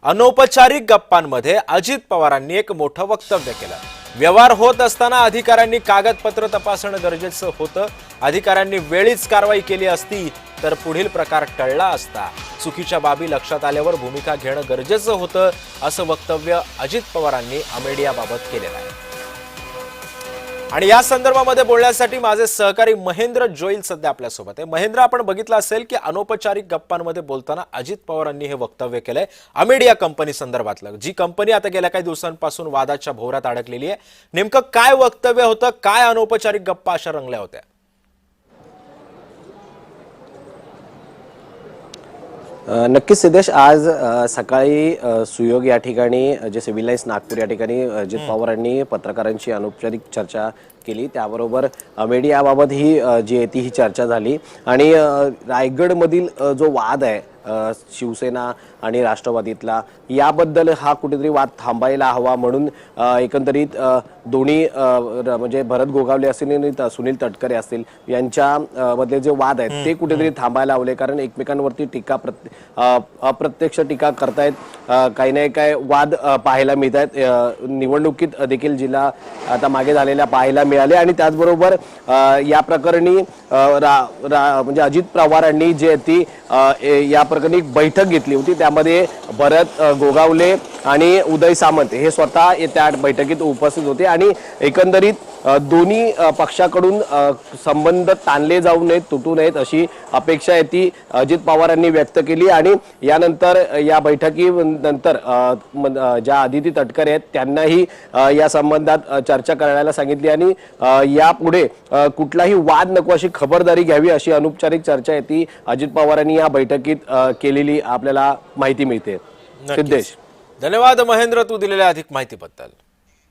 अनौपचारिक गप्पांमध्ये अजित पवारांनी एक मोठं वक्तव्य केलं। व्यवहार होत असताना अधिकाऱ्यांनी कागदपत्र तपासणं गरजेचं होतं। अधिकाऱ्यांनी वेळीच कारवाई केली असती तर पुढील प्रकार टळला असता। चुकीच्या बाबी लक्षात आल्यावर भूमिका घेणं गरजेचं होतं, असं वक्तव्य अजित पवारांनी मीडियाबाबत केलेलं आहे। आणि या संदर्भामध्ये बोलण्यासाठी माझे सहकारी महेंद्र जोईल सध्या आपल्या सोबत आहे। महेंद्र, आपण बघितलं असेल की अनौपचारिक गप्पांमध्ये बोलताना अजित पवारांनी हे वक्तव्य केलंय अमेडिया कंपनी संदर्भातलं, जी कंपनी आता गेल्या काही दिवसांपासून वादाच्या भोवऱ्यात अडकलेली आहे। नेमकं काय वक्तव्य होतं, काय अनौपचारिक गप्पा अशा रंगल्या होत्या? नक्कीच सिद्धेश, आज सकाळी सुयोग या ठिकाणी जे सिव्हिल लाईन्स नागपूर या ठिकाणी अजित पवारांनी पत्रकारांची अनौपचारिक चर्चा केली। त्याबरोबर मीडियाबाबत ही जी आहे ती चर्चा झाली। आणि रायगडमधील जो वाद आहे शिवसेना आणि राष्ट्रवादीतला, याबद्दल हा कुठेतरी वाद थांबायला हवा म्हणून एकंदरीत दोन्ही म्हणजे भरत गोगावले असतील आणि सुनील तटकरे असतील यांच्या मधले जे वाद आहेत ते कुठेतरी थांबायला हवले। कारण एकमेकांवरती टीका अप्रत्यक्ष टीका करतायत, काही नाही काय वाद पाहायला मिळत आहेत। निवडणुकीत देखील जिल्हा आता मागे झालेल्या पाहायला मिळाले। आणि त्याचबरोबर या प्रकरणी म्हणजे अजित पवारांनी जे ती या प्रकरणी एक बैठक घेतली होती। त्यामध्ये भरत गोगावले आणि उदय सामंत हे स्वतः त्या बैठकीत उपस्थित होते। आणि एकंदरीत दोन्ही पक्षाकडून संबंध ताणले जाऊ नयेत, तुटू नयेत अशी अपेक्षा आहे ती अजित पवारांनी व्यक्त केली। आणि यानंतर या बैठकीनंतर ज्या आदिती तटकरे आहेत त्यांनाही या संबंधात चर्चा करायला सांगितली आणि यापुढे कुठलाही वाद नको अशी खबरदारी घ्यावी अशी अनौपचारिक चर्चा आहे ती अजित पवारांनी या बैठकीत केलेली आपल्याला माहिती मिळते। सिद्धेश, धन्यवाद महेंद्र, तू दिलेल्या अधिक माहितीबद्दल।